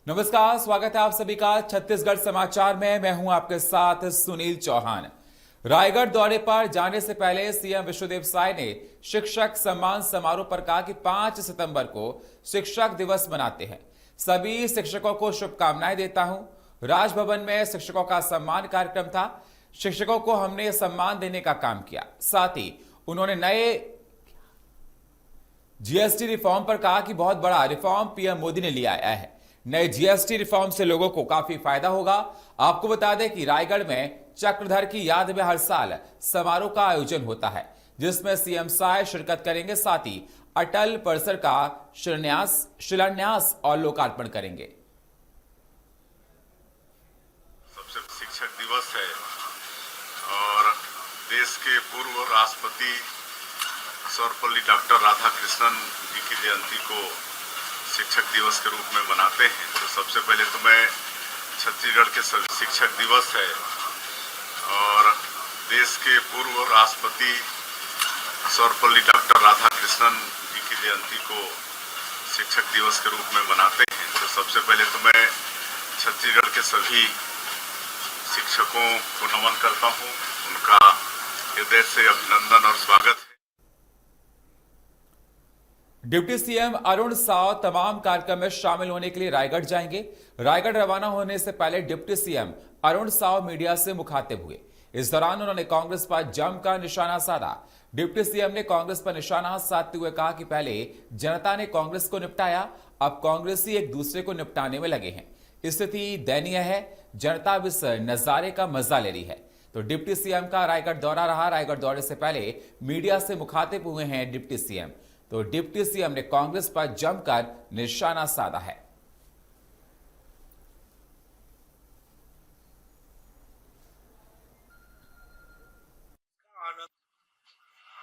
नमस्कार, स्वागत है आप सभी का छत्तीसगढ़ समाचार में। मैं हूं आपके साथ सुनील चौहान। रायगढ़ दौरे पर जाने से पहले सीएम विश्वदेव साय ने शिक्षक सम्मान समारोह पर कहा कि 5 सितंबर को शिक्षक दिवस मनाते हैं। सभी शिक्षकों को शुभकामनाएं देता हूं। राजभवन में शिक्षकों का सम्मान कार्यक्रम था। शिक्षकों को हमने सम्मान देने का काम किया। साथ ही उन्होंने नए जीएसटी रिफॉर्म पर कहा कि बहुत बड़ा रिफॉर्म पीएम मोदी ने लिया है। नए जीएसटी रिफॉर्म से लोगों को काफी फायदा होगा। आपको बता दें कि रायगढ़ में चक्रधर की याद में हर साल समारोह का आयोजन होता है, जिसमें सीएम साय शिरकत करेंगे। साथ ही अटल परिसर का शिलान्यास और लोकार्पण करेंगे। सबसे शिक्षक दिवस है और देश के पूर्व राष्ट्रपति सर्वपल्ली डॉक्टर राधाकृष्णन जी की जयंती को शिक्षक दिवस के रूप में मनाते हैं। तो सबसे पहले तो मैं छत्तीसगढ़ के सभी शिक्षक दिवस है और देश के पूर्व राष्ट्रपति सर्वपल्ली डॉक्टर राधाकृष्णन जी की जयंती को शिक्षक दिवस के रूप में मनाते हैं। तो सबसे पहले तो मैं छत्तीसगढ़ के सभी शिक्षकों को नमन करता हूं। उनका हृदय से अभिनंदन और स्वागत है। डिप्टी सीएम अरुण साव तमाम कार्यक्रम में शामिल होने के लिए रायगढ़ जाएंगे। रायगढ़ रवाना होने से पहले deputy CM Arun Sao media से मुखातिब हुए। इस दौरान उन्होंने कांग्रेस पर जमकर निशाना साधा। डिप्टी सीएम ने कांग्रेस पर निशाना साधते हुए कहा कि पहले जनता ने कांग्रेस को निपटाया, अब कांग्रेसी एक दूसरे को निपटाने में लगे हैं। स्थिति दयनीय है, जनता अब इस नजारे का मजा ले रही है। तो डिप्टी सीएम का रायगढ़ दौरा रहा। रायगढ़ दौरे से पहले मीडिया से मुखातिब हुए हैं डिप्टी सीएम। तो डिप्टी सीएम ने कांग्रेस पर जमकर निशाना साधा है।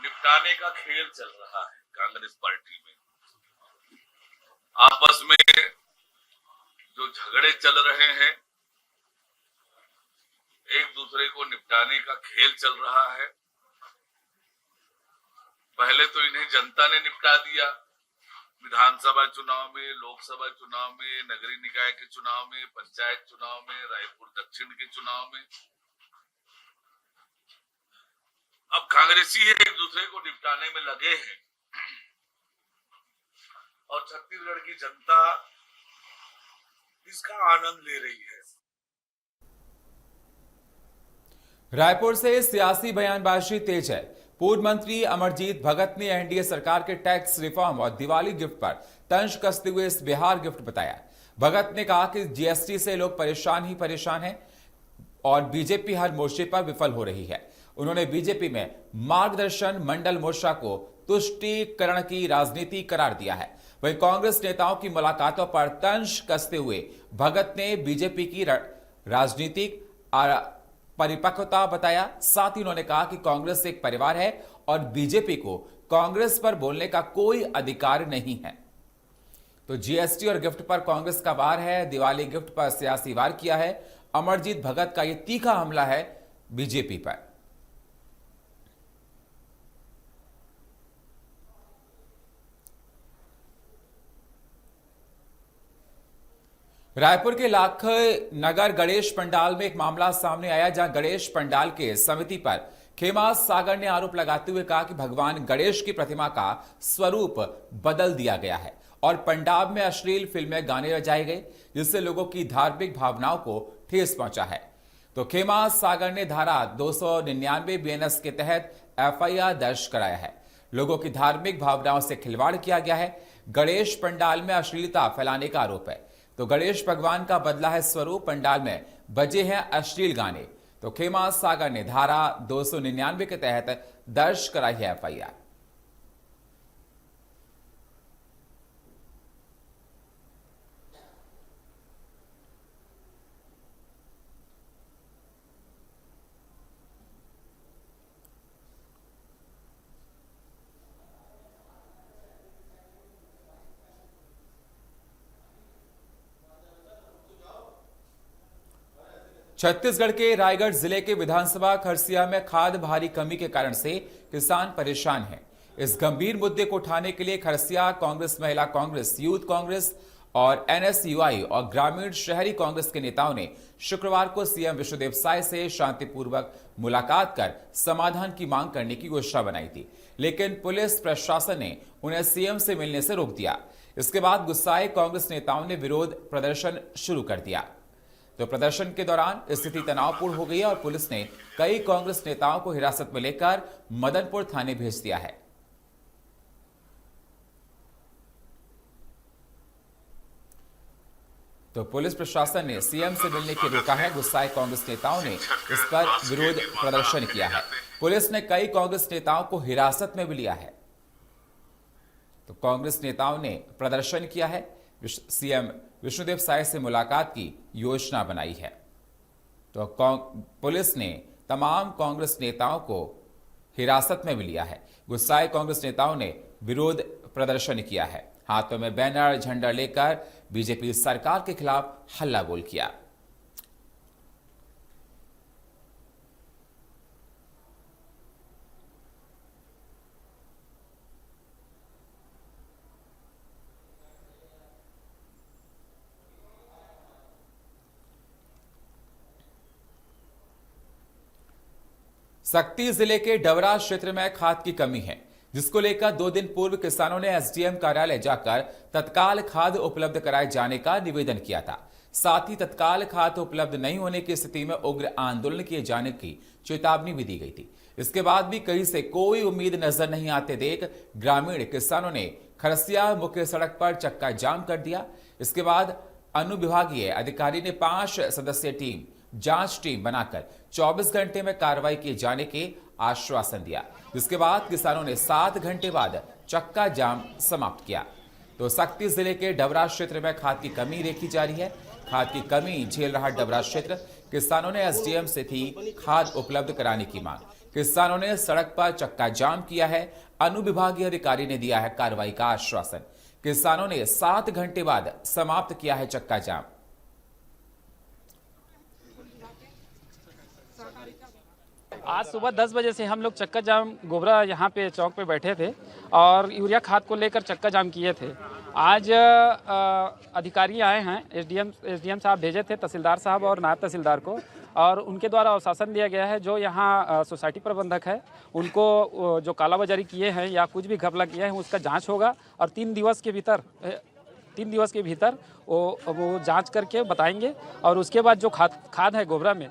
निपटाने का खेल चल रहा है कांग्रेस पार्टी में। आपस में जो झगड़े चल रहे हैं, एक दूसरे को निपटाने का खेल चल रहा है। पहले तो इन्हें जनता ने निपटा दिया, विधानसभा चुनाव में, लोकसभा चुनाव में, नगरीय निकाय के चुनाव में, पंचायत चुनाव में, रायपुर दक्षिण के चुनाव में। अब कांग्रेसी एक दूसरे को निपटाने में लगे हैं और छत्तीसगढ़ की जनता इसका आनंद ले रही है। रायपुर से सियासी बयानबाजी तेज है। पूर्व मंत्री अमरजीत भगत ने एनडीए सरकार के टैक्स रिफॉर्म और दिवाली गिफ्ट पर तंज कसते हुए इस बिहार गिफ्ट बताया। भगत ने कहा कि जीएसटी से लोग परेशान ही परेशान हैं और बीजेपी हर मोर्चे पर विफल हो रही है। उन्होंने बीजेपी में मार्गदर्शन मंडल मोर्चा को तुष्टीकरण की राजनीति करार दिया है। वहीं कांग्रेस नेताओं की मुलाकातों पर तंज कसते हुए भगत ने बीजेपी की राजनीतिक परिपक्वता बताया। साथ ही उन्होंने कहा कि कांग्रेस एक परिवार है और बीजेपी को कांग्रेस पर बोलने का कोई अधिकार नहीं है। तो जीएसटी और गिफ्ट पर कांग्रेस का वार है, दिवाली गिफ्ट पर सियासी वार किया है। अमरजीत भगत का यह तीखा हमला है बीजेपी पर। रायपुर के लाख नगर गणेश पंडाल में एक मामला सामने आया, जहां गणेश पंडाल के समिति पर खेमास सागर ने आरोप लगाते हुए कहा कि भगवान गणेश की प्रतिमा का स्वरूप बदल दिया गया है और पंडाल में अश्लील फिल्में गाने बजाए गए, जिससे लोगों की धार्मिक भावनाओं को ठेस पहुंचा है। तो खेमास सागर ने धारा 299 बीएनएस के तहत एफआईआर दर्ज कराया है। लोगों की धार्मिक भावनाओं से खिलवाड़ किया गया है। गणेश पंडाल में अश्लीलता फैलाने का आरोप है। तो गणेश भगवान का बदला है स्वरूप, पंडाल में बजे हैं अश्लील गाने। तो खेमास सागर ने धारा 299 के तहत दर्ज कराई है एफआईआर। छत्तीसगढ़ के रायगढ़ जिले के विधानसभा खरसिया में खाद भारी कमी के कारण से किसान परेशान हैं। इस गंभीर मुद्दे को उठाने के लिए खरसिया कांग्रेस, महिला कांग्रेस, यूथ कांग्रेस और एनएसयूआई और ग्रामीण शहरी कांग्रेस के नेताओं ने शुक्रवार को सीएम विष्णुदेव साय से शांतिपूर्वक मुलाकात कर समाधान की मांग करने की योजना बनाई थी, लेकिन पुलिस प्रशासन ने उन्हें सीएम से मिलने से रोक दिया। इसके बाद गुस्साए कांग्रेस नेताओं ने विरोध प्रदर्शन शुरू कर दिया। तो प्रदर्शन के दौरान स्थिति तनावपूर्ण हो गई और पुलिस ने कई कांग्रेस नेताओं को हिरासत में लेकर मदनपुर थाने भेज दिया है। तो पुलिस प्रशासन ने सीएम से मिलने के रोका है। गुस्साए कांग्रेस नेताओं ने इस पर विरोध प्रदर्शन किया है। पुलिस ने कई कांग्रेस नेताओं को हिरासत में भी लिया है। तो कांग्रेस नेताओं ने प्रदर्शन किया है, सीएम विष्णुदेव साय से मुलाकात की योजना बनाई है। तो पुलिस ने तमाम कांग्रेस नेताओं को हिरासत में भी लिया है। गुस्साए कांग्रेस नेताओं ने विरोध प्रदर्शन किया है, हाथों में बैनर झंडा लेकर बीजेपी सरकार के खिलाफ हल्ला बोल किया। सक्ती जिले के डवरा क्षेत्र में खाद की कमी है, जिसको लेकर 2 दिन पूर्व किसानों ने एसडीएम कार्यालय जाकर तत्काल खाद उपलब्ध कराए जाने का निवेदन किया था। साथ ही तत्काल खाद उपलब्ध नहीं होने की स्थिति में उग्र आंदोलन किए जाने की चेतावनी भी दी गई थी। इसके बाद भी कहीं से कोई उम्मीद नजर नहीं आते देख ग्रामीण किसानों ने खरसिया मुख्य सड़क पर चक्का जाम कर दिया। इसके बाद अनुविभागीय अधिकारी ने 5 सदस्यीय जांच टीम बनाकर 24 घंटे में कार्रवाई किए जाने के आश्वासन दिया, जिसके बाद किसानों ने 7 घंटे बाद चक्का जाम समाप्त किया। तो सक्ती जिले के डबरा क्षेत्र में खाद की कमी देखी जा रही है। खाद की कमी झेल रहा डबरा क्षेत्र, किसानों ने एसडीएम से थी खाद उपलब्ध कराने की मांग। किसानों ने सड़क पर चक्का जाम किया है। अनुविभागीय अधिकारी ने दिया है कार्रवाई का आश्वासन। किसानों ने 7 घंटे बाद समाप्त किया है चक्का जाम। आज सुबह 10 बजे से हम लोग चक्का जाम गोबरा यहाँ पे चौक पे बैठे थे और यूरिया खाद को लेकर चक्का जाम किए थे। आज अधिकारी आए हैं, एसडीएम साहब भेजे थे, तहसीलदार साहब और नायब तहसीलदार को, और उनके द्वारा आश्वासन दिया गया है जो यहाँ सोसाइटी प्रबंधक है उनको जो कालाबाजारी किए हैं या कुछ भी घपला किए हैं उसका जाँच होगा और 3 दिवस के भीतर वो जाँच करके बताएंगे और उसके बाद जो खाद है गोबरा में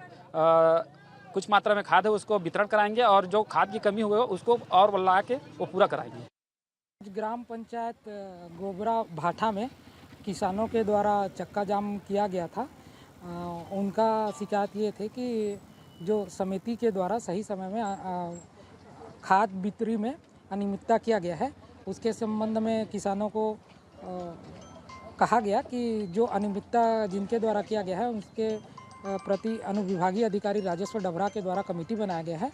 कुछ मात्रा में खाद है उसको वितरण कराएंगे और जो खाद की कमी हुई है उसको और बढ़ा के वो पूरा कराएंगे। ग्राम पंचायत गोबरा भाठा में किसानों के द्वारा चक्का जाम किया गया था। उनका शिकायत ये थे कि जो समिति के द्वारा सही समय में खाद बिक्री में अनियमितता किया गया है, उसके संबंध में किसानों को कहा गया कि जो अनियमितता जिनके द्वारा किया गया है उसके प्रति अनुविभागीय अधिकारी राजस्व डबरा के द्वारा कमेटी बनाया गया है।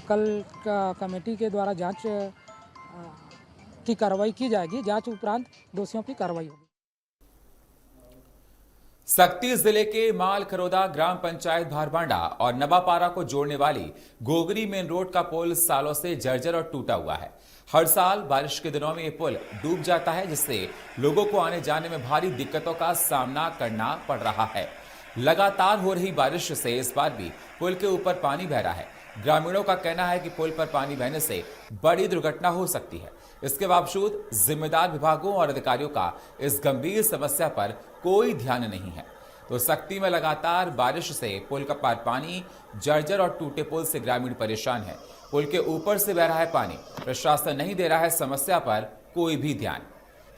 कल कमेटी के द्वारा जांच की कार्रवाई की जाएगी। जांच उपरांत दोषियों की कार्रवाई होगी। सक्ती जिले के मालखरोदा ग्राम पंचायत भारबांडा और नवापारा को जोड़ने वाली गोगरी मेन रोड का पुल सालों से जर्जर और टूटा हुआ है। हर साल बारिश के दिनों में ये पुल डूब जाता है, जिससे लोगों को आने जाने में भारी दिक्कतों का सामना करना पड़ रहा है। लगातार हो रही बारिश से इस बार भी पुल के ऊपर पानी बह रहा है। ग्रामीणों का कहना है कि पुल पर पानी बहने से बड़ी दुर्घटना हो सकती है। इसके बावजूद जिम्मेदार विभागों और अधिकारियों का इस गंभीर समस्या पर कोई ध्यान नहीं है। तो सक्ती में लगातार बारिश से पुल का पानी जर्जर और टूटे पुल से ग्रामीण परेशान है। पुल के ऊपर से बह रहा है पानी, प्रशासन नहीं दे रहा है समस्या पर कोई भी ध्यान।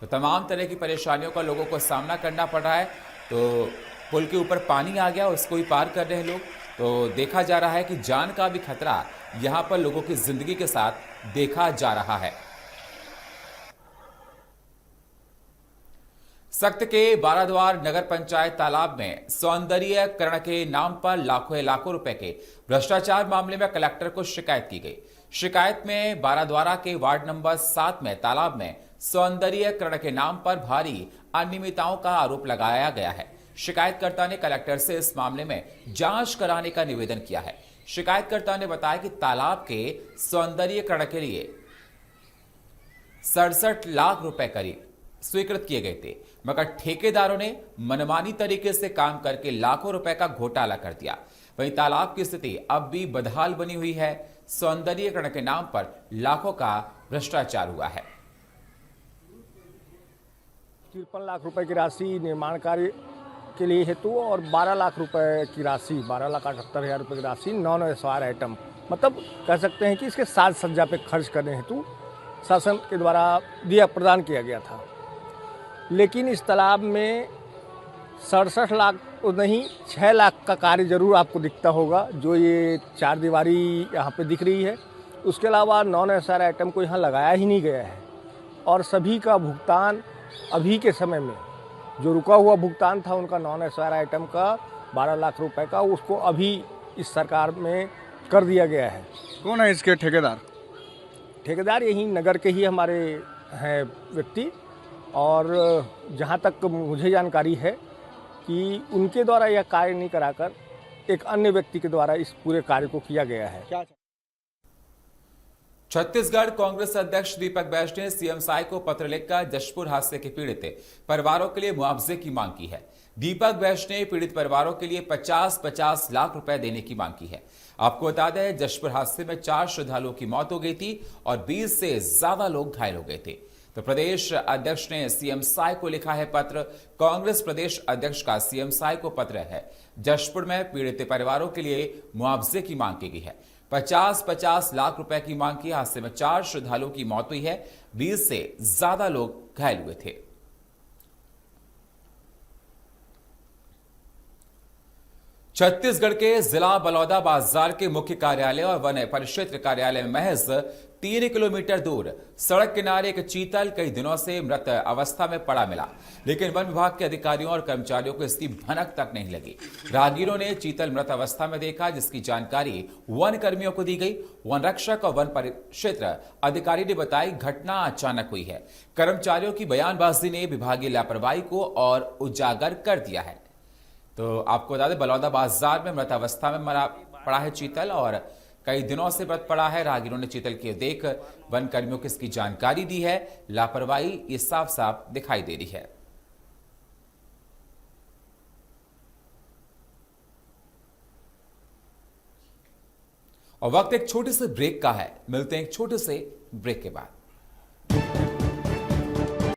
तो तमाम तरह की परेशानियों का लोगों को सामना करना पड़ रहा है। तो पुल के ऊपर पानी आ गया, उसको ही पार कर रहे हैं लोग। तो देखा जा रहा है कि जान का भी खतरा यहां पर लोगों की जिंदगी के साथ देखा जा रहा है। सख्त के बाराद्वार नगर पंचायत तालाब में सौंदर्यीकरण के नाम पर लाखों रुपए के भ्रष्टाचार मामले में कलेक्टर को शिकायत की गई। शिकायत में बाराद्वारा के वार्ड नंबर 7 में तालाब में सौंदर्यीकरण के नाम पर भारी अनियमितताओं का आरोप लगाया गया है। शिकायतकर्ता ने कलेक्टर से इस मामले में जांच कराने का निवेदन किया है। शिकायतकर्ता ने बताया कि तालाब के सौंदर्यीकरण के लिए 67 लाख रुपए करीब स्वीकृत किए गए थे, मगर ठेकेदारों ने मनमानी तरीके से काम करके लाखों रुपए का घोटाला कर दिया। वहीं तालाब की स्थिति अब भी बदहाल बनी हुई है। सौंदर्यीकरण के नाम पर लाखों का भ्रष्टाचार हुआ है। 53 लाख रुपए की राशि निर्माण कार्य के लिए हेतु और 12 लाख रुपए की राशि 12,78,000 रुपए की राशि नॉन एसआर आइटम मतलब कह सकते हैं कि इसके साज सज्जा पे खर्च करने हेतु शासन के द्वारा दिया प्रदान किया गया था। लेकिन इस तालाब में 67 लाख नहीं 6 लाख का कार्य जरूर आपको दिखता होगा, जो ये 4 दीवारी यहाँ पे दिख रही है। उसके अलावा नॉन एसआर आइटम को यहाँ लगाया ही नहीं गया है और सभी का भुगतान अभी के समय में जो रुका हुआ भुगतान था उनका नॉन एसआर आइटम का 12 लाख रुपए का, उसको अभी इस सरकार में कर दिया गया है। कौन है इसके ठेकेदार? ठेकेदार यही नगर के ही हमारे हैं व्यक्ति, और जहाँ तक मुझे जानकारी है कि उनके द्वारा यह कार्य नहीं कराकर एक अन्य व्यक्ति के द्वारा इस पूरे कार्य को किया गया है। छत्तीसगढ़ कांग्रेस अध्यक्ष दीपक बैज ने सीएम साय को पत्र लिखकर जशपुर हादसे के पीड़ित परिवारों के लिए मुआवजे की मांग की है। दीपक बैज ने पीड़ित परिवारों के लिए 50-50 लाख रुपए देने की मांग की है। आपको बता दें, जशपुर हादसे में 4 श्रद्धालुओं की मौत हो गई थी और 20 से ज्यादा लोग घायल हो गए थे। तो प्रदेश अध्यक्ष ने सीएम साय को लिखा है पत्र। कांग्रेस प्रदेश अध्यक्ष का सीएम साय को पत्र है। जशपुर में पीड़ित परिवारों के लिए मुआवजे की मांग की गई है। 50-50 लाख रुपए की मांग की। हादसे में 4 श्रद्धालुओं की मौत हुई है, 20 से ज्यादा लोग घायल हुए थे। छत्तीसगढ़ के जिला बलौदा बाजार के मुख्य कार्यालय और वन परिक्षेत्र कार्यालय में महज 3 किलोमीटर दूर सड़क किनारे एक चीतल कई दिनों से मृत अवस्था में पड़ा मिला, लेकिन वन विभाग के अधिकारियों और कर्मचारियों को इसकी भनक तक नहीं लगी। राहगीरों ने चीतल मृत अवस्था में देखा, जिसकी जानकारी वन कर्मियों को दी गई। वन रक्षक और वन परिक्षेत्र अधिकारी ने बताई घटना अचानक हुई है। कर्मचारियों की बयानबाजी ने विभागीय लापरवाही को और उजागर कर दिया है। तो आपको बता दें, बलौदा बाजार में मृत अवस्था में मरा पड़ा है चीतल और कई दिनों से मृत पड़ा है। राहगीरों ने चीतल की देख वन कर्मियों को इसकी जानकारी दी है। लापरवाही ये साफ साफ दिखाई दे रही है। और वक्त एक छोटे से ब्रेक का है। मिलते हैं एक छोटे से ब्रेक के बाद।